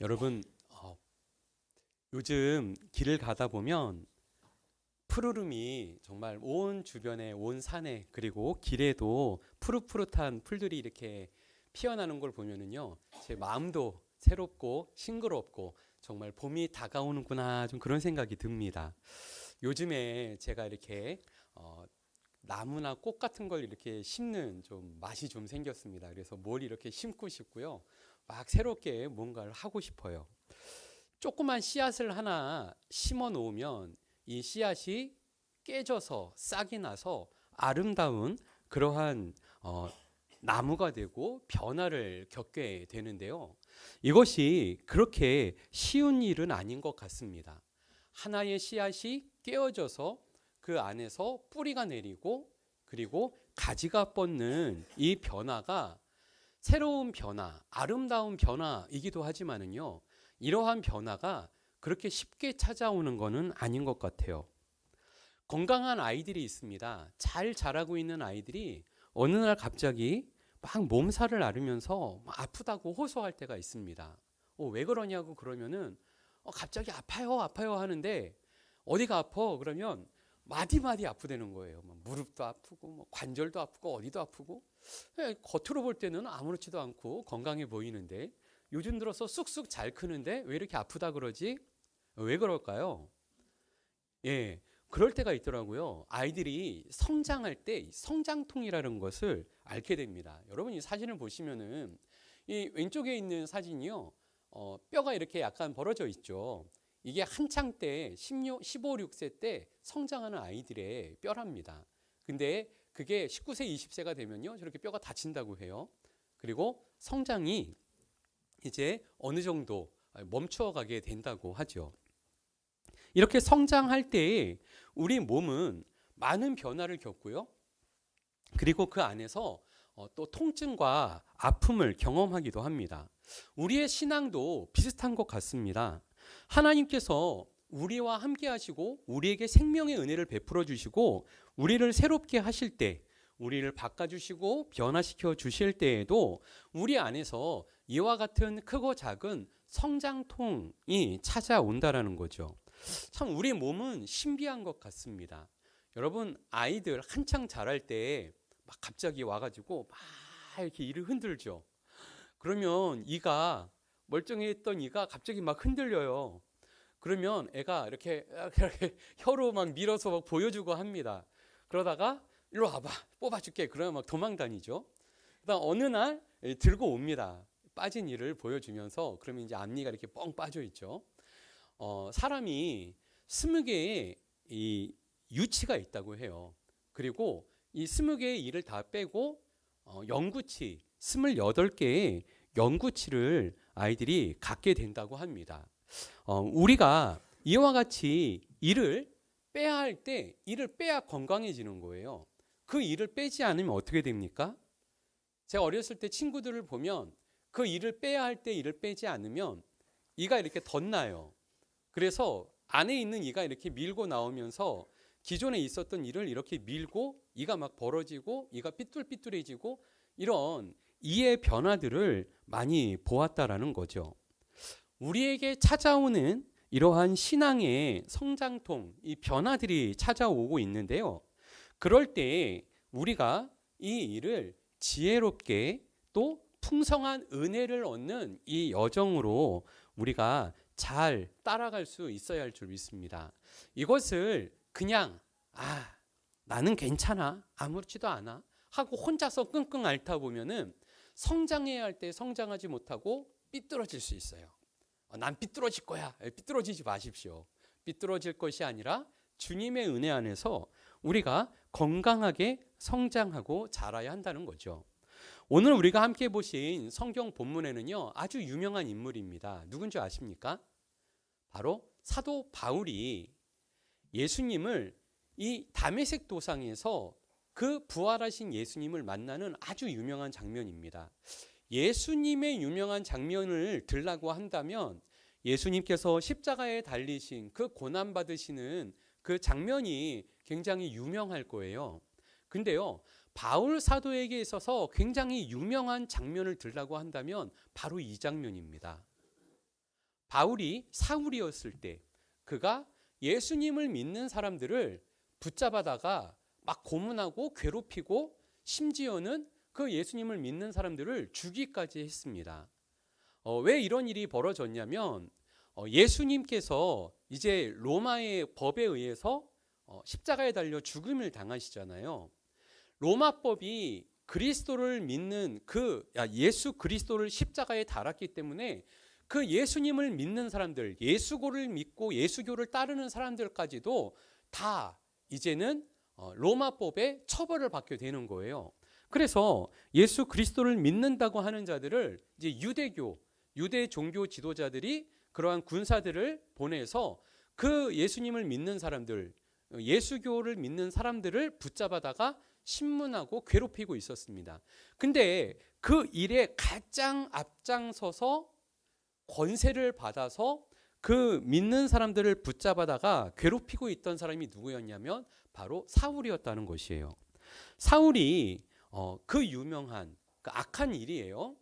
여러분, 요즘 길을 가다 보면 푸르름이 정말 온 주변에, 온 산에, 그리고 길에도 푸릇푸릇한 풀들이 이렇게 피어나는 걸 보면은요, 제 마음도 새롭고 싱그럽고 정말 봄이 다가오는구나, 좀 그런 생각이 듭니다. 요즘에 제가 이렇게 나무나 꽃 같은 걸 이렇게 심는 좀 맛이 좀 생겼습니다. 그래서 뭘 이렇게 심고 싶고요. 막 새롭게 뭔가를 하고 싶어요. 조그만 씨앗을 하나 심어 놓으면 이 씨앗이 깨져서 싹이 나서 아름다운 그러한 나무가 되고 변화를 겪게 되는데요. 이것이 그렇게 쉬운 일은 아닌 것 같습니다. 하나의 씨앗이 깨어져서 그 안에서 뿌리가 내리고 그리고 가지가 뻗는 이 변화가 새로운 변화, 아름다운 변화이기도 하지만은요, 이러한 변화가 그렇게 쉽게 찾아오는 것은 아닌 것 같아요. 건강한 아이들이 있습니다. 잘 자라고 있는 아이들이 어느 날 갑자기 막 몸살을 앓으면서 막 아프다고 호소할 때가 있습니다. 왜 그러냐고 그러면은 갑자기 아파요, 아파요 하는데 어디가 아파? 그러면 마디마디 아프다는 거예요. 무릎도 아프고 관절도 아프고 어디도 아프고 겉으로 볼 때는 아무렇지도 않고 건강해 보이는데 요즘 들어서 쑥쑥 잘 크는데 왜 이렇게 아프다 그러지? 왜 그럴까요? 예, 그럴 때가 있더라고요. 아이들이 성장할 때 성장통이라는 것을 앓게 됩니다. 여러분 이 사진을 보시면은 이 왼쪽에 있는 사진이요. 뼈가 이렇게 약간 벌어져 있죠. 이게 한창 때 15, 6세 때 성장하는 아이들의 뼈랍니다. 근데 그게 19세, 20세가 되면요. 저렇게 뼈가 다친다고 해요. 그리고 성장이 이제 어느 정도 멈추어 가게 된다고 하죠. 이렇게 성장할 때 우리 몸은 많은 변화를 겪고요. 그리고 그 안에서 또 통증과 아픔을 경험하기도 합니다. 우리의 신앙도 비슷한 것 같습니다. 하나님께서 우리와 함께 하시고 우리에게 생명의 은혜를 베풀어 주시고 우리를 새롭게 하실 때, 우리를 바꿔주시고 변화시켜 주실 때에도 우리 안에서 이와 같은 크고 작은 성장통이 찾아온다라는 거죠. 참 우리 몸은 신비한 것 같습니다. 여러분 아이들 한창 자랄 때 막 갑자기 와가지고 막 이렇게 이를 흔들죠. 그러면 이가 멀쩡했던 이가 갑자기 막 흔들려요. 그러면 애가 이렇게 혀로 막 밀어서 막 보여주고 합니다. 그러다가 일로 와봐 뽑아줄게 그러면 막 도망 다니죠. 그다음 어느 날 들고 옵니다. 빠진 이를 보여주면서 그러면 이제 앞니가 이렇게 뻥 빠져 있죠. 사람이 20개의 이 유치가 있다고 해요. 그리고 이 20개의 이를 다 빼고 영구치 28개의 영구치를 아이들이 갖게 된다고 합니다. 우리가 이와 같이 이를 빼야 할 때 이를 빼야 건강해지는 거예요. 그 이를 빼지 않으면 어떻게 됩니까? 제가 어렸을 때 친구들을 보면 그 이를 빼야 할 때 이를 빼지 않으면 이가 이렇게 덧나요. 그래서 안에 있는 이가 이렇게 밀고 나오면서 기존에 있었던 이를 이렇게 밀고 이가 막 벌어지고 이가 삐뚤삐뚤해지고 이런 이의 변화들을 많이 보았다라는 거죠. 우리에게 찾아오는 이러한 신앙의 성장통, 이 변화들이 찾아오고 있는데요. 그럴 때 우리가 이 일을 지혜롭게 또 풍성한 은혜를 얻는 이 여정으로 우리가 잘 따라갈 수 있어야 할 줄 믿습니다. 이것을 그냥 나는 괜찮아 아무렇지도 않아 하고 혼자서 끙끙 앓다 보면은 성장해야 할 때 성장하지 못하고 삐뚤어질 수 있어요. 난 삐뚤어질 거야. 삐뚤어지지 마십시오. 삐뚤어질 것이 아니라 주님의 은혜 안에서 우리가 건강하게 성장하고 자라야 한다는 거죠. 오늘 우리가 함께 보신 성경 본문에는요 아주 유명한 인물입니다. 누군지 아십니까? 바로 사도 바울이 예수님을 이 다메섹 도상에서 그 부활하신 예수님을 만나는 아주 유명한 장면입니다. 예수님의 유명한 장면을 들라고 한다면 예수님께서 십자가에 달리신 그 고난 받으시는 그 장면이 굉장히 유명할 거예요. 근데요, 바울 사도에게 있어서 굉장히 유명한 장면을 들라고 한다면 바로 이 장면입니다. 바울이 사울이었을 때 그가 예수님을 믿는 사람들을 붙잡아다가 막 고문하고 괴롭히고 심지어는 그 예수님을 믿는 사람들을 죽이기까지 했습니다. 왜 이런 일이 벌어졌냐면 예수님께서 이제 로마의 법에 의해서 십자가에 달려 죽음을 당하시잖아요. 로마법이 그리스도를 믿는 예수 그리스도를 십자가에 달았기 때문에 그 예수님을 믿는 사람들, 예수고를 믿고 예수교를 따르는 사람들까지도 다 이제는 로마법에 처벌을 받게 되는 거예요. 그래서 예수 그리스도를 믿는다고 하는 자들을 이제 유대 종교 지도자들이 그러한 군사들을 보내서 그 예수님을 믿는 사람들, 예수교를 믿는 사람들을 붙잡아다가 신문하고 괴롭히고 있었습니다. 근데 그 일에 가장 앞장서서 권세를 받아서 그 믿는 사람들을 붙잡아다가 괴롭히고 있던 사람이 누구였냐면 바로 사울이었다는 것이에요. 사울이 그 유명한 그 악한 일이에요.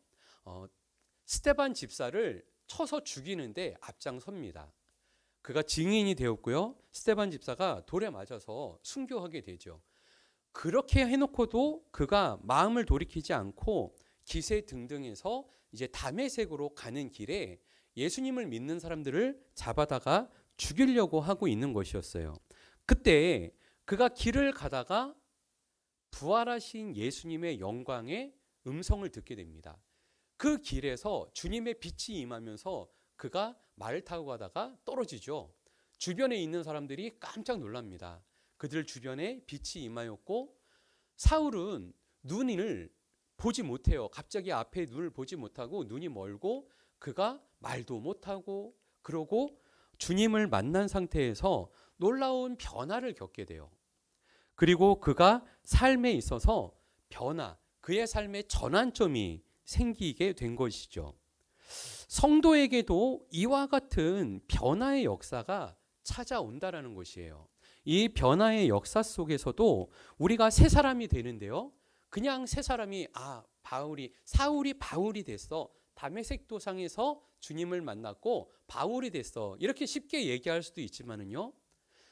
스데반 집사를 쳐서 죽이는데 앞장섭니다. 그가 증인이 되었고요. 스데반 집사가 돌에 맞아서 순교하게 되죠. 그렇게 해놓고도 그가 마음을 돌이키지 않고 기세 등등해서 이제 다메섹으로 가는 길에 예수님을 믿는 사람들을 잡아다가 죽이려고 하고 있는 것이었어요. 그때 그가 길을 가다가 부활하신 예수님의 영광의 음성을 듣게 됩니다. 그 길에서 주님의 빛이 임하면서 그가 말을 타고 가다가 떨어지죠. 주변에 있는 사람들이 깜짝 놀랍니다. 그들 주변에 빛이 임하였고 사울은 눈을 보지 못해요. 갑자기 앞에 눈을 보지 못하고 눈이 멀고 그가 말도 못하고 그러고 주님을 만난 상태에서 놀라운 변화를 겪게 돼요. 그리고 그가 삶에 있어서 그의 삶의 전환점이 생기게 된 것이죠. 성도에게도 이와 같은 변화의 역사가 찾아온다라는 것이에요. 이 변화의 역사 속에서도 우리가 새 사람이 되는데요. 그냥 새 사람이 사울이 바울이 됐어. 다메섹 도상에서 주님을 만났고 바울이 됐어. 이렇게 쉽게 얘기할 수도 있지만은요.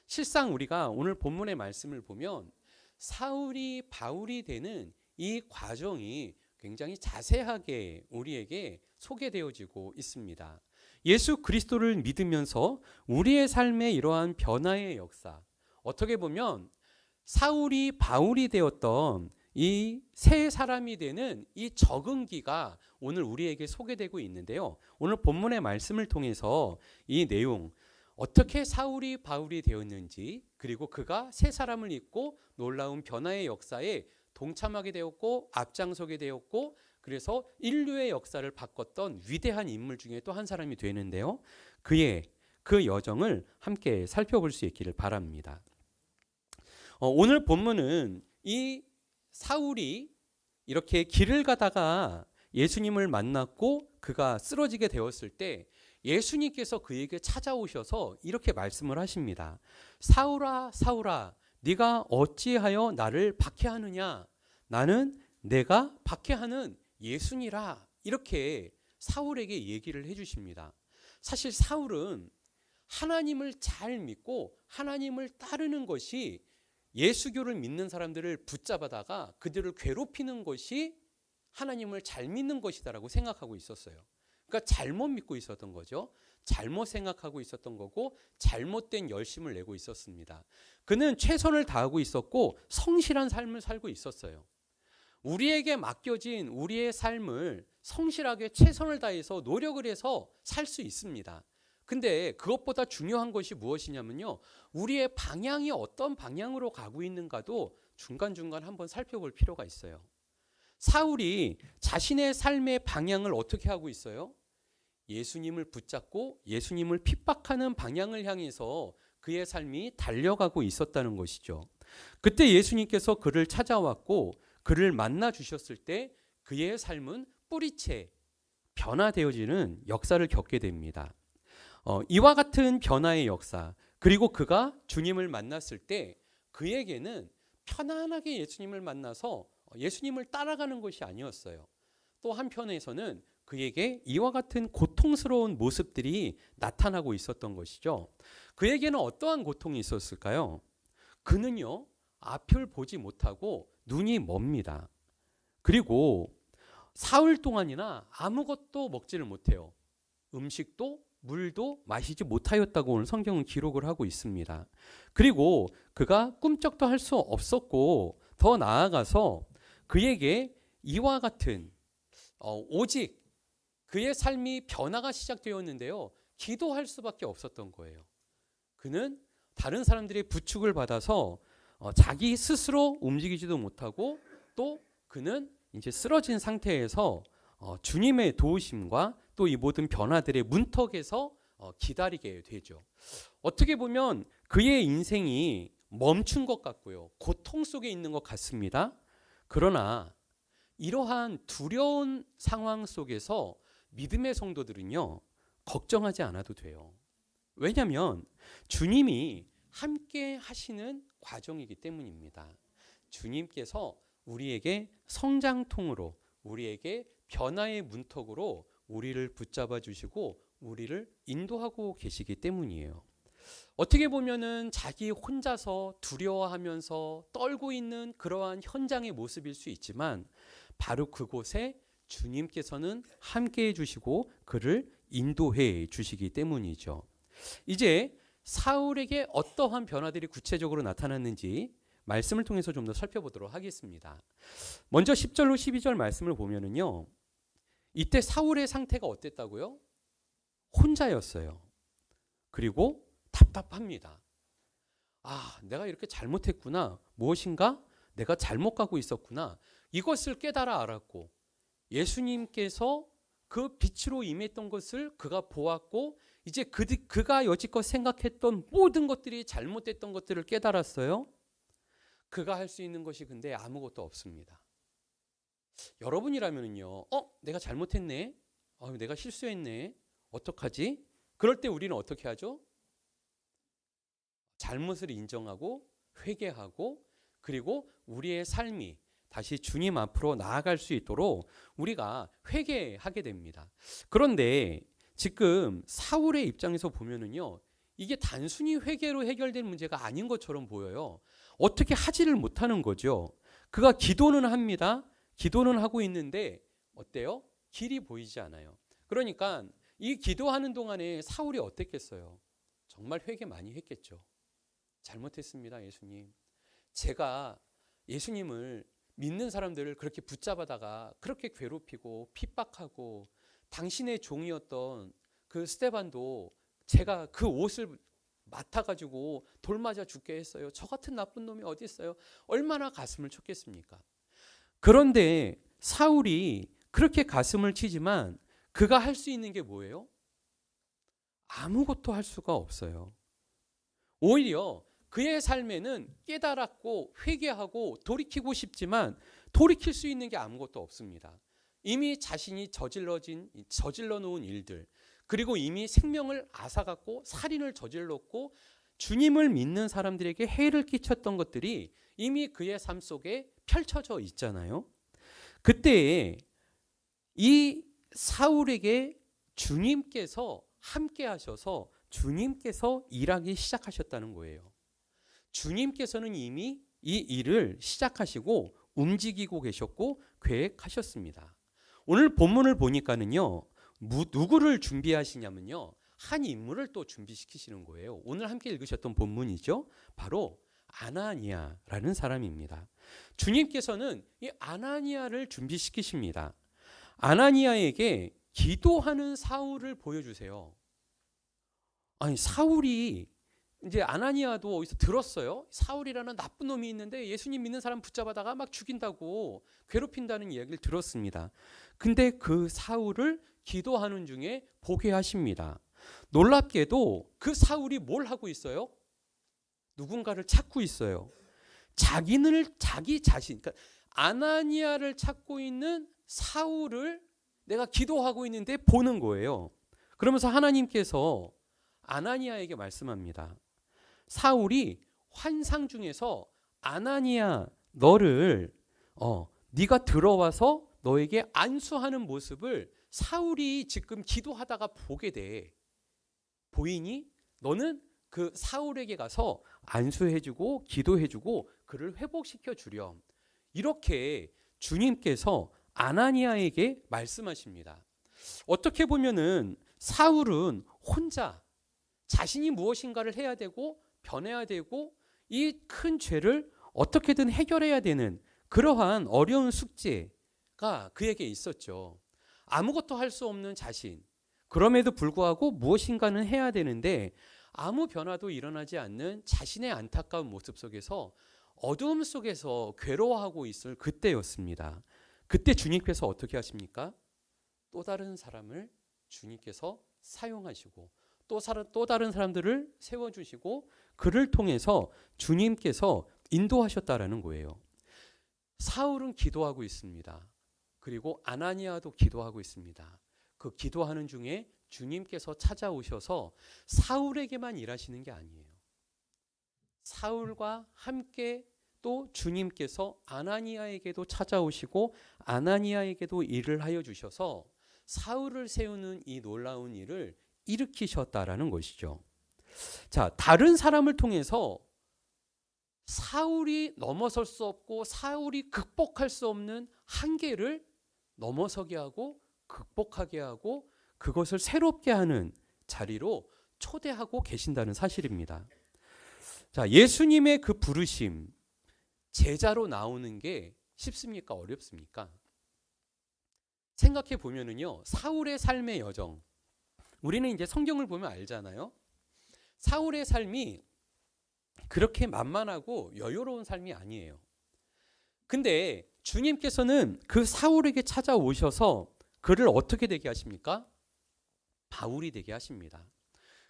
실상 우리가 오늘 본문의 말씀을 보면 사울이 바울이 되는 이 과정이 굉장히 자세하게 우리에게 소개되어지고 있습니다. 예수 그리스도를 믿으면서 우리의 삶에 이러한 변화의 역사, 어떻게 보면 사울이 바울이 되었던 이 새 사람이 되는 이 적응기가 오늘 우리에게 소개되고 있는데요. 오늘 본문의 말씀을 통해서 이 내용, 어떻게 사울이 바울이 되었는지, 그리고 그가 새 사람을 입고 놀라운 변화의 역사에 동참하게 되었고 앞장서게 되었고 그래서 인류의 역사를 바꿨던 위대한 인물 중에 또 한 사람이 되는데요. 그 여정을 함께 살펴볼 수 있기를 바랍니다. 오늘 본문은 이 사울이 이렇게 길을 가다가 예수님을 만났고 그가 쓰러지게 되었을 때 예수님께서 그에게 찾아오셔서 이렇게 말씀을 하십니다. 사울아 사울아 네가 어찌하여 나를 박해하느냐? 나는 내가 박해하는 예수니라. 이렇게 사울에게 얘기를 해주십니다. 사실 사울은 하나님을 잘 믿고 하나님을 따르는 것이 예수교를 믿는 사람들을 붙잡아다가 그들을 괴롭히는 것이 하나님을 잘 믿는 것이다라고 생각하고 있었어요. 그러니까 잘못 믿고 있었던 거죠. 잘못 생각하고 있었던 거고 잘못된 열심을 내고 있었습니다. 그는 최선을 다하고 있었고 성실한 삶을 살고 있었어요. 우리에게 맡겨진 우리의 삶을 성실하게 최선을 다해서 노력을 해서 살 수 있습니다. 근데 그것보다 중요한 것이 무엇이냐면요. 우리의 방향이 어떤 방향으로 가고 있는가도 중간중간 한번 살펴볼 필요가 있어요. 사울이 자신의 삶의 방향을 어떻게 하고 있어요? 예수님을 붙잡고 예수님을 핍박하는 방향을 향해서 그의 삶이 달려가고 있었다는 것이죠. 그때 예수님께서 그를 찾아왔고 그를 만나 주셨을 때 그의 삶은 뿌리채 변화되어지는 역사를 겪게 됩니다. 이와 같은 변화의 역사, 그리고 그가 주님을 만났을 때 그에게는 편안하게 예수님을 만나서 예수님을 따라가는 것이 아니었어요. 또 한편에서는 그에게 이와 같은 고통스러운 모습들이 나타나고 있었던 것이죠. 그에게는 어떠한 고통이 있었을까요? 그는요, 앞을 보지 못하고 눈이 멉니다. 그리고 사흘 동안이나 아무것도 먹지를 못해요. 음식도 물도 마시지 못하였다고 오늘 성경은 기록을 하고 있습니다. 그리고 그가 꿈쩍도 할 수 없었고, 더 나아가서 그에게 이와 같은 오직 그의 삶이 변화가 시작되었는데요, 기도할 수밖에 없었던 거예요. 그는 다른 사람들의 부축을 받아서 자기 스스로 움직이지도 못하고, 또 그는 이제 쓰러진 상태에서 주님의 도우심과 또 이 모든 변화들의 문턱에서 기다리게 되죠. 어떻게 보면 그의 인생이 멈춘 것 같고요, 고통 속에 있는 것 같습니다. 그러나 이러한 두려운 상황 속에서 믿음의 성도들은요, 걱정하지 않아도 돼요. 왜냐하면 주님이 함께 하시는 과정이기 때문입니다. 주님께서 우리에게 성장통으로, 우리에게 변화의 문턱으로 우리를 붙잡아 주시고 우리를 인도하고 계시기 때문이에요. 어떻게 보면은 자기 혼자서 두려워하면서 떨고 있는 그러한 현장의 모습일 수 있지만, 바로 그곳에 주님께서는 함께 해주시고 그를 인도해 주시기 때문이죠. 이제 사울에게 어떠한 변화들이 구체적으로 나타났는지 말씀을 통해서 좀 더 살펴보도록 하겠습니다. 먼저 10절로 12절 말씀을 보면은요, 이때 사울의 상태가 어땠다고요? 혼자였어요. 그리고 답답합니다. 내가 이렇게 잘못했구나, 무엇인가 내가 잘못 가고 있었구나, 이것을 깨달아 알았고, 예수님께서 그 빛으로 임했던 것을 그가 보았고, 이제 그가 여지껏 생각했던 모든 것들이 잘못됐던 것들을 깨달았어요. 그가 할 수 있는 것이 근데 아무것도 없습니다. 여러분이라면요, 내가 잘못했네, 내가 실수했네, 어떡하지? 그럴 때 우리는 어떻게 하죠? 잘못을 인정하고 회개하고, 그리고 우리의 삶이 다시 주님 앞으로 나아갈 수 있도록 우리가 회개하게 됩니다. 그런데 지금 사울의 입장에서 보면은요, 이게 단순히 회개로 해결될 문제가 아닌 것처럼 보여요. 어떻게 하지를 못하는 거죠. 그가 기도는 합니다. 기도는 하고 있는데 어때요? 길이 보이지 않아요. 그러니까 이 기도하는 동안에 사울이 어땠겠어요? 정말 회개 많이 했겠죠. 잘못했습니다, 예수님. 제가 예수님을 믿는 사람들을 그렇게 붙잡아다가 그렇게 괴롭히고 핍박하고, 당신의 종이었던 그 스데반도 제가 그 옷을 맡아가지고 돌 맞아 죽게 했어요. 저 같은 나쁜 놈이 어디 있어요? 얼마나 가슴을 쳤겠습니까? 그런데 사울이 그렇게 가슴을 치지만 그가 할 수 있는 게 뭐예요? 아무것도 할 수가 없어요. 오히려 그의 삶에는 깨달았고 회개하고 돌이키고 싶지만 돌이킬 수 있는 게 아무것도 없습니다. 이미 자신이 저질러 놓은 일들, 그리고 이미 생명을 앗아갔고 살인을 저질렀고 주님을 믿는 사람들에게 해를 끼쳤던 것들이 이미 그의 삶 속에 펼쳐져 있잖아요. 그때 이 사울에게 주님께서 함께 하셔서 주님께서 일하기 시작하셨다는 거예요. 주님께서는 이미 이 일을 시작하시고 움직이고 계셨고 계획하셨습니다. 오늘 본문을 보니까는요, 누구를 준비하시냐면요, 한 인물을 또 준비시키시는 거예요. 오늘 함께 읽으셨던 본문이죠. 바로 아나니아라는 사람입니다. 주님께서는 이 아나니아를 준비시키십니다. 아나니아에게 기도하는 사울을 보여주세요. 아니, 사울이 이제 아나니아도 어디서 들었어요. 사울이라는 나쁜 놈이 있는데 예수님 믿는 사람 붙잡아다가 막 죽인다고 괴롭힌다는 이야기를 들었습니다. 근데 그 사울을 기도하는 중에 보게 하십니다. 놀랍게도 그 사울이 뭘 하고 있어요? 누군가를 찾고 있어요. 자기 자신, 그러니까 아나니아를 찾고 있는 사울을 내가 기도하고 있는데 보는 거예요. 그러면서 하나님께서 아나니아에게 말씀합니다. 사울이 환상 중에서 아나니아, 너를 네가 들어와서 너에게 안수하는 모습을 사울이 지금 기도하다가 보게 돼. 보이니? 너는 그 사울에게 가서 안수해주고 기도해주고 그를 회복시켜 주렴. 이렇게 주님께서 아나니아에게 말씀하십니다. 어떻게 보면은 사울은 혼자 자신이 무엇인가를 해야 되고 변해야 되고 이 큰 죄를 어떻게든 해결해야 되는 그러한 어려운 숙제가 그에게 있었죠. 아무것도 할 수 없는 자신. 그럼에도 불구하고 무엇인가는 해야 되는데 아무 변화도 일어나지 않는 자신의 안타까운 모습 속에서 어두움 속에서 괴로워하고 있을 그때였습니다. 그때 주님께서 어떻게 하십니까? 또 다른 사람을 주님께서 사용하시고 또 다른 사람들을 세워주시고 그를 통해서 주님께서 인도하셨다라는 거예요. 사울은 기도하고 있습니다. 그리고 아나니아도 기도하고 있습니다. 그 기도하는 중에 주님께서 찾아오셔서 사울에게만 일하시는 게 아니에요. 사울과 함께 또 주님께서 아나니아에게도 찾아오시고 아나니아에게도 일을 하여 주셔서 사울을 세우는 이 놀라운 일을 일으키셨다라는 것이죠. 자, 다른 사람을 통해서 사울이 넘어설 수 없고 사울이 극복할 수 없는 한계를 넘어서게 하고 극복하게 하고 그것을 새롭게 하는 자리로 초대하고 계신다는 사실입니다. 자, 예수님의 그 부르심, 제자로 나오는 게 쉽습니까? 어렵습니까? 생각해 보면은요, 사울의 삶의 여정, 우리는 이제 성경을 보면 알잖아요. 사울의 삶이 그렇게 만만하고 여유로운 삶이 아니에요. 근데 주님께서는 그 사울에게 찾아오셔서 그를 어떻게 되게 하십니까? 바울이 되게 하십니다.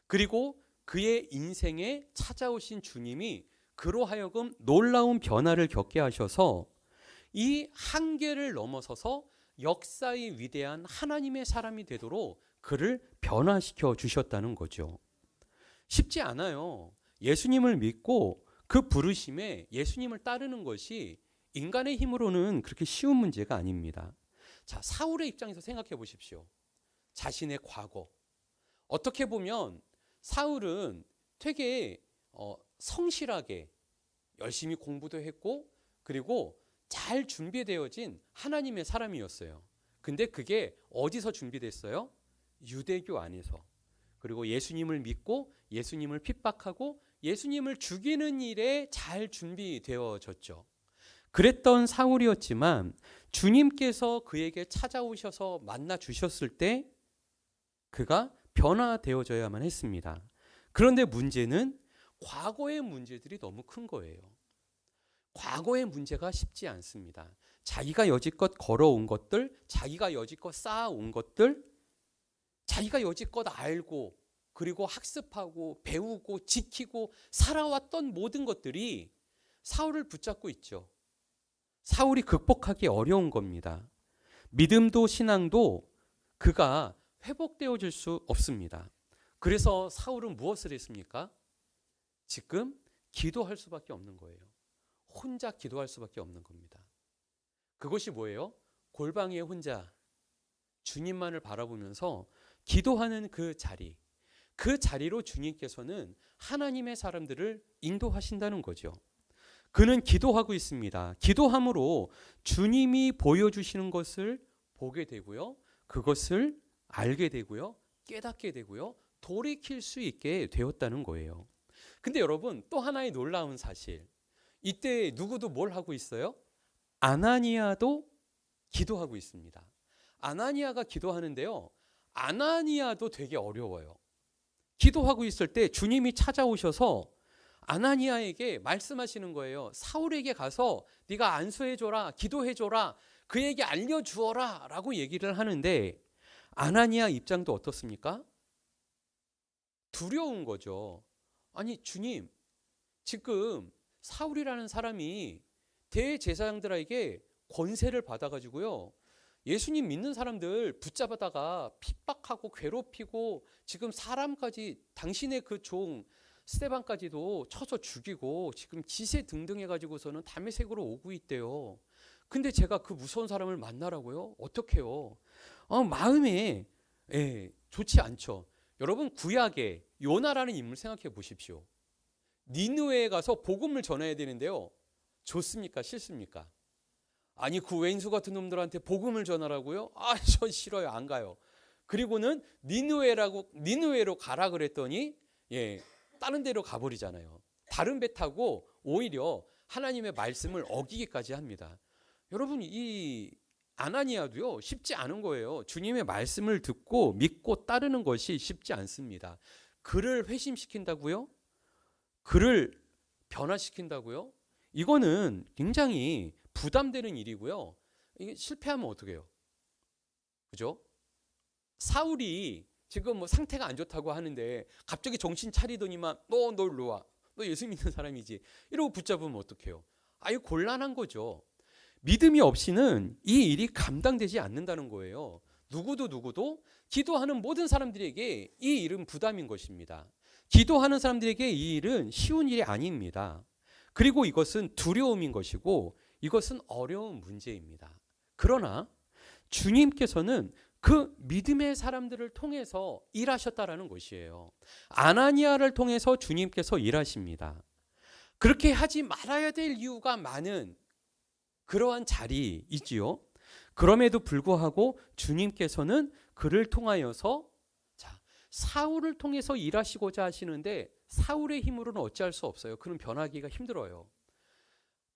그리고 그의 인생에 찾아오신 주님이 그로 하여금 놀라운 변화를 겪게 하셔서 이 한계를 넘어서서 역사의 위대한 하나님의 사람이 되도록 그를 변화시켜 주셨다는 거죠. 쉽지 않아요. 예수님을 믿고 그 부르심에 예수님을 따르는 것이 인간의 힘으로는 그렇게 쉬운 문제가 아닙니다. 자, 사울의 입장에서 생각해 보십시오. 자신의 과거. 어떻게 보면 사울은 되게 성실하게 열심히 공부도 했고 그리고 잘 준비되어진 하나님의 사람이었어요. 근데 그게 어디서 준비됐어요? 유대교 안에서. 그리고 예수님을 믿고 예수님을 핍박하고 예수님을 죽이는 일에 잘 준비되어졌죠. 그랬던 사울이었지만 주님께서 그에게 찾아오셔서 만나 주셨을 때 그가 변화되어져야만 했습니다. 그런데 문제는 과거의 문제들이 너무 큰 거예요. 과거의 문제가 쉽지 않습니다. 자기가 여지껏 걸어온 것들, 자기가 여지껏 쌓아온 것들, 자기가 여지껏 알고 그리고 학습하고 배우고 지키고 살아왔던 모든 것들이 사울을 붙잡고 있죠. 사울이 극복하기 어려운 겁니다. 믿음도 신앙도 그가 회복되어질 수 없습니다. 그래서 사울은 무엇을 했습니까? 지금 기도할 수밖에 없는 거예요. 혼자 기도할 수밖에 없는 겁니다. 그것이 뭐예요? 골방에 혼자 주님만을 바라보면서 기도하는 그 자리로 주님께서는 하나님의 사람들을 인도하신다는 거죠. 그는 기도하고 있습니다. 기도함으로 주님이 보여주시는 것을 보게 되고요. 그것을 알게 되고요. 깨닫게 되고요. 돌이킬 수 있게 되었다는 거예요. 근데 여러분, 또 하나의 놀라운 사실. 이때 누구도 뭘 하고 있어요? 아나니아도 기도하고 있습니다. 아나니아가 기도하는데요. 아나니아도 되게 어려워요. 기도하고 있을 때 주님이 찾아오셔서 아나니아에게 말씀하시는 거예요. 사울에게 가서 네가 안수해줘라, 기도해줘라, 그에게 알려주어라 라고 얘기를 하는데 아나니아 입장도 어떻습니까? 두려운 거죠. 아니 주님, 지금 사울이라는 사람이 대제사장들에게 권세를 받아가지고요. 예수님 믿는 사람들 붙잡아다가 핍박하고 괴롭히고 지금 사람까지 당신의 그 종 스데반까지도 쳐서 죽이고 지금 기세 등등 해가지고서는 다메섹으로 오고 있대요. 근데 제가 그 무서운 사람을 만나라고요? 어떡해요? 마음에 좋지 않죠. 여러분 구약의 요나라는 인물 생각해 보십시오. 니느웨에 가서 복음을 전해야 되는데요. 좋습니까? 싫습니까? 아니 그 왼수 같은 놈들한테 복음을 전하라고요? 전 싫어요. 안 가요. 그리고는 니느웨로 가라 그랬더니 다른 데로 가버리잖아요. 다른 배 타고 오히려 하나님의 말씀을 어기기까지 합니다. 여러분 이 아나니아도요 쉽지 않은 거예요. 주님의 말씀을 듣고 믿고 따르는 것이 쉽지 않습니다. 그를 회심시킨다고요? 그를 변화시킨다고요? 이거는 굉장히 부담되는 일이고요. 이게 실패하면 어떻게 해요? 그죠? 사울이 지금 뭐 상태가 안 좋다고 하는데 갑자기 정신 차리더니만 너 일로 와. 너 예수 믿는 사람이지. 이러고 붙잡으면 어떡해요? 이거 곤란한 거죠. 믿음이 없이는 이 일이 감당되지 않는다는 거예요. 누구도 기도하는 모든 사람들에게 이 일은 부담인 것입니다. 기도하는 사람들에게 이 일은 쉬운 일이 아닙니다. 그리고 이것은 두려움인 것이고 이것은 어려운 문제입니다. 그러나 주님께서는 그 믿음의 사람들을 통해서 일하셨다라는 것이에요. 아나니아를 통해서 주님께서 일하십니다. 그렇게 하지 말아야 될 이유가 많은 그러한 자리이지요. 그럼에도 불구하고 주님께서는 그를 통하여서 사울을 통해서 일하시고자 하시는데 사울의 힘으로는 어찌할 수 없어요. 그는 변하기가 힘들어요.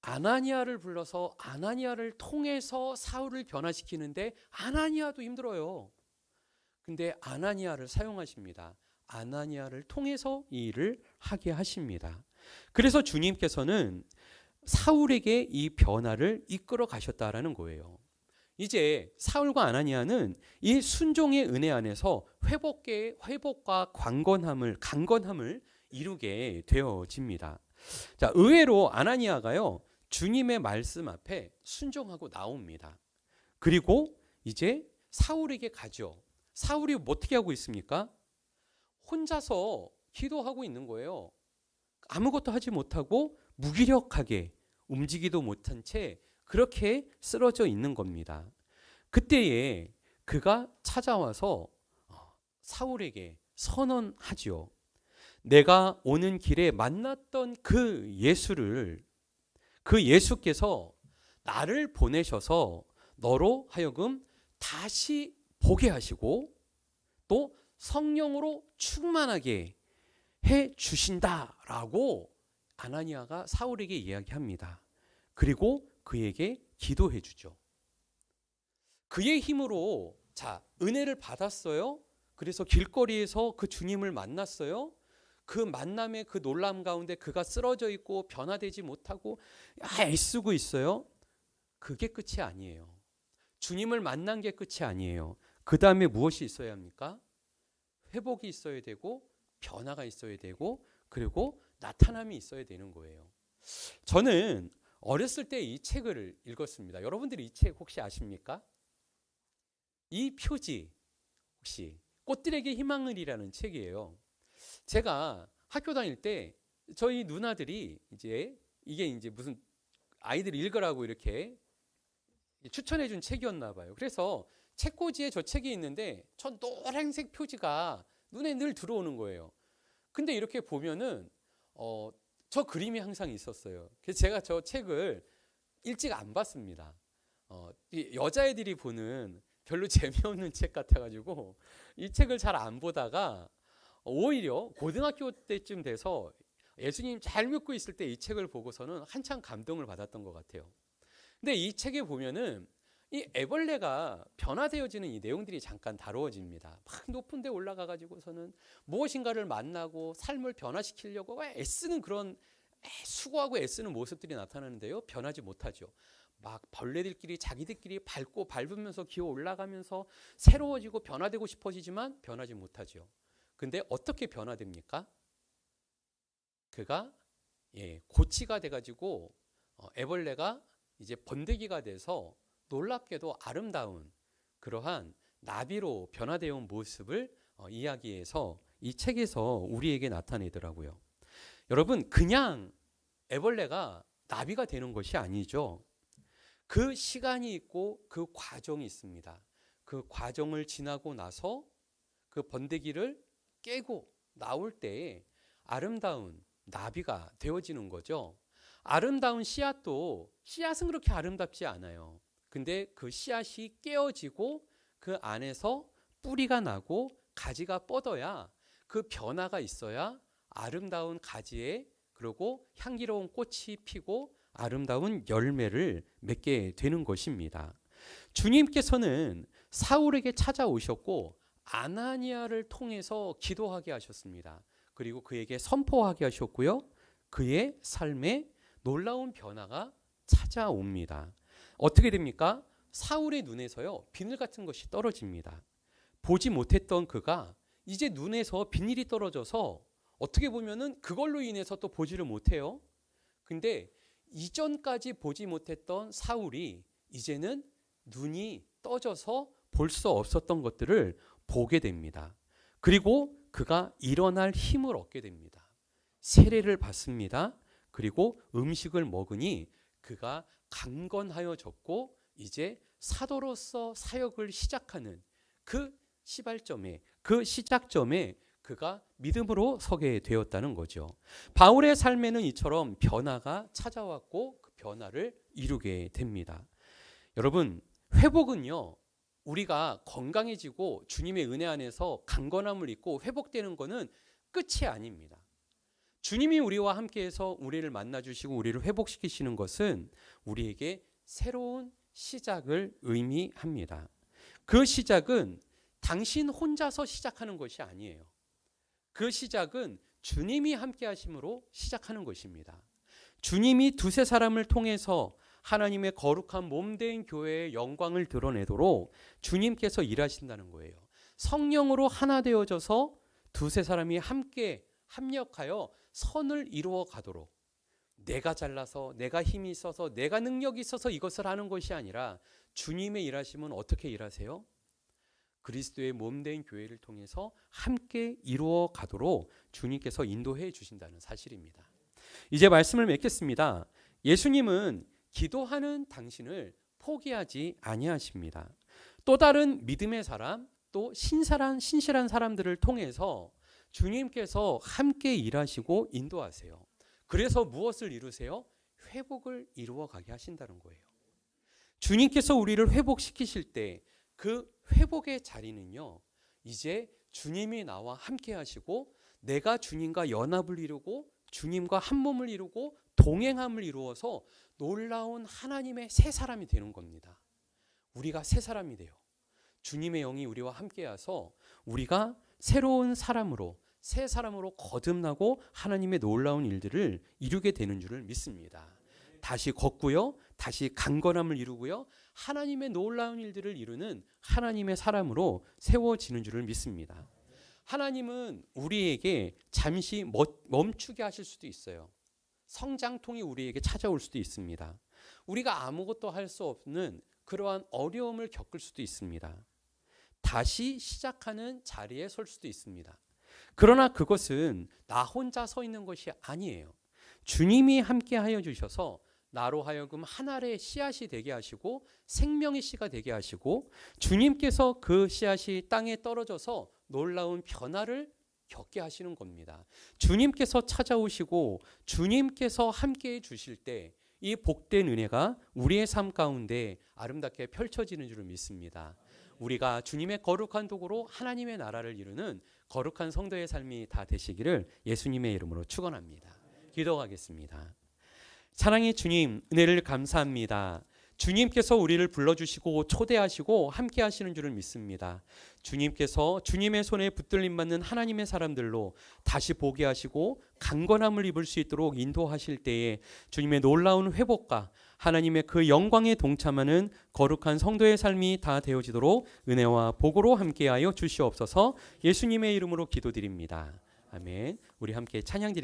아나니아를 불러서 아나니아를 통해서 사울을 변화시키는데 아나니아도 힘들어요. 근데 아나니아를 사용하십니다. 아나니아를 통해서 이 일을 하게 하십니다. 그래서 주님께서는 사울에게 이 변화를 이끌어 가셨다라는 거예요. 이제 사울과 아나니아는 이 순종의 은혜 안에서 회복과 강건함을 이루게 되어집니다. 자, 의외로 아나니아가요, 주님의 말씀 앞에 순종하고 나옵니다. 그리고 이제 사울에게 가죠. 사울이 어떻게 하고 있습니까? 혼자서 기도하고 있는 거예요. 아무것도 하지 못하고 무기력하게 움직이도 못한 채 그렇게 쓰러져 있는 겁니다. 그때에 그가 찾아와서 사울에게 선언하지요. 내가 오는 길에 만났던 그 예수께서 나를 보내셔서 너로 하여금 다시 보게 하시고 또 성령으로 충만하게 해 주신다라고 아나니아가 사울에게 이야기합니다. 그리고 그에게 기도해 주죠. 그의 힘으로 은혜를 받았어요. 그래서 길거리에서 그 주님을 만났어요. 그 만남의 그 놀람 가운데 그가 쓰러져 있고 변화되지 못하고 애쓰고 있어요. 그게 끝이 아니에요. 주님을 만난 게 끝이 아니에요. 그 다음에 무엇이 있어야 합니까? 회복이 있어야 되고 변화가 있어야 되고 그리고 나타남이 있어야 되는 거예요. 저는 어렸을 때 이 책을 읽었습니다. 여러분들이 이 책 혹시 아십니까? 이 표지 혹시 꽃들에게 희망을이라는 책이에요. 제가 학교 다닐 때 저희 누나들이 이게 무슨 아이들 읽으라고 이렇게 추천해 준 책이었나 봐요. 그래서 책꽂이에 저 책이 있는데 저 노란색 표지가 눈에 늘 들어오는 거예요. 근데 이렇게 보면은 저 그림이 항상 있었어요. 그래서 제가 저 책을 일찍 안 봤습니다. 여자애들이 보는 별로 재미없는 책 같아가지고 이 책을 잘 안 보다가 오히려 고등학교 때쯤 돼서 예수님 잘 믿고 있을 때 이 책을 보고서는 한참 감동을 받았던 것 같아요. 근데 이 책에 보면은 이 애벌레가 변화되어지는 이 내용들이 잠깐 다루어집니다. 막 높은 데 올라가가지고서는 무엇인가를 만나고 삶을 변화시키려고 애쓰는 그런 수고하고 애쓰는 모습들이 나타나는데요. 변하지 못하죠. 막 벌레들끼리 자기들끼리 밟으면서 기어 올라가면서 새로워지고 변화되고 싶어지지만 변하지 못하죠. 근데 어떻게 변화됩니까? 그가 고치가 돼가지고 애벌레가 이제 번데기가 돼서 놀랍게도 아름다운 그러한 나비로 변화되어 온 모습을 이야기해서 이 책에서 우리에게 나타내더라고요. 여러분, 그냥 애벌레가 나비가 되는 것이 아니죠. 그 시간이 있고 그 과정이 있습니다. 그 과정을 지나고 나서 그 번데기를 깨고 나올 때에 아름다운 나비가 되어지는 거죠. 아름다운 씨앗도 씨앗은 그렇게 아름답지 않아요. 근데 그 씨앗이 깨어지고 그 안에서 뿌리가 나고 가지가 뻗어야 그 변화가 있어야 아름다운 가지에 그리고 향기로운 꽃이 피고 아름다운 열매를 맺게 되는 것입니다. 주님께서는 사울에게 찾아오셨고 아나니아를 통해서 기도하게 하셨습니다. 그리고 그에게 선포하게 하셨고요. 그의 삶에 놀라운 변화가 찾아옵니다. 어떻게 됩니까? 사울의 눈에서요, 비늘 같은 것이 떨어집니다. 보지 못했던 그가 이제 눈에서 비닐이 떨어져서 어떻게 보면은 그걸로 인해서 또 보지를 못해요. 근데 이전까지 보지 못했던 사울이 이제는 눈이 떠져서 볼 수 없었던 것들을 보게 됩니다. 그리고 그가 일어날 힘을 얻게 됩니다. 세례를 받습니다. 그리고 음식을 먹으니 그가 강건하여졌고 이제 사도로서 사역을 시작하는 그 시발점에, 그 시작점에 그가 믿음으로 서게 되었다는 거죠. 바울의 삶에는 이처럼 변화가 찾아왔고 그 변화를 이루게 됩니다. 여러분, 회복은요, 우리가 건강해지고 주님의 은혜 안에서 강건함을 입고 회복되는 것은 끝이 아닙니다. 주님이 우리와 함께해서 우리를 만나주시고 우리를 회복시키시는 것은 우리에게 새로운 시작을 의미합니다. 그 시작은 당신 혼자서 시작하는 것이 아니에요. 그 시작은 주님이 함께 하심으로 시작하는 것입니다. 주님이 두세 사람을 통해서 하나님의 거룩한 몸된 교회의 영광을 드러내도록 주님께서 일하신다는 거예요. 성령으로 하나 되어져서 두세 사람이 함께 합력하여 선을 이루어 가도록, 내가 잘나서 내가 힘이 있어서 내가 능력이 있어서 이것을 하는 것이 아니라 주님의 일하심은 어떻게 일하세요? 그리스도의 몸된 교회를 통해서 함께 이루어 가도록 주님께서 인도해 주신다는 사실입니다. 이제 말씀을 맺겠습니다. 예수님은 기도하는 당신을 포기하지 아니하십니다. 또 다른 믿음의 사람, 또 신실한 사람들을 통해서 주님께서 함께 일하시고 인도하세요. 그래서 무엇을 이루세요? 회복을 이루어 가게 하신다는 거예요. 주님께서 우리를 회복시키실 때 그 회복의 자리는요, 이제 주님이 나와 함께 하시고 내가 주님과 연합을 이루고 주님과 한 몸을 이루고 동행함을 이루어서 놀라운 하나님의 새 사람이 되는 겁니다. 우리가 새 사람이 돼요. 주님의 영이 우리와 함께하서 우리가 새로운 사람으로, 새 사람으로 거듭나고 하나님의 놀라운 일들을 이루게 되는 줄을 믿습니다. 다시 걷고요, 다시 강건함을 이루고요, 하나님의 놀라운 일들을 이루는 하나님의 사람으로 세워지는 줄을 믿습니다. 하나님은 우리에게 잠시 멈추게 하실 수도 있어요. 성장통이 우리에게 찾아올 수도 있습니다. 우리가 아무것도 할 수 없는 그러한 어려움을 겪을 수도 있습니다. 다시 시작하는 자리에 설 수도 있습니다. 그러나 그것은 나 혼자 서 있는 것이 아니에요. 주님이 함께 하여 주셔서 나로 하여금 한 알의 씨앗이 되게 하시고 생명의 씨가 되게 하시고 주님께서 그 씨앗이 땅에 떨어져서 놀라운 변화를 겪게 하시는 겁니다. 주님께서 찾아오시고 주님께서 함께해 주실 때 이 복된 은혜가 우리의 삶 가운데 아름답게 펼쳐지는 줄을 믿습니다. 우리가 주님의 거룩한 도구로 하나님의 나라를 이루는 거룩한 성도의 삶이 다 되시기를 예수님의 이름으로 축원합니다. 기도하겠습니다. 사랑의 주님, 은혜를 감사합니다. 주님께서 우리를 불러주시고 초대하시고 함께 하시는 줄을 믿습니다. 주님께서 주님의 손에 붙들림 받는 하나님의 사람들로 다시 보게 하시고 강건함을 입을 수 있도록 인도하실 때에 주님의 놀라운 회복과 하나님의 그 영광에 동참하는 거룩한 성도의 삶이 다 되어지도록 은혜와 복으로 함께하여 주시옵소서. 예수님의 이름으로 기도드립니다. 아멘. 우리 함께 찬양 드리겠습니다.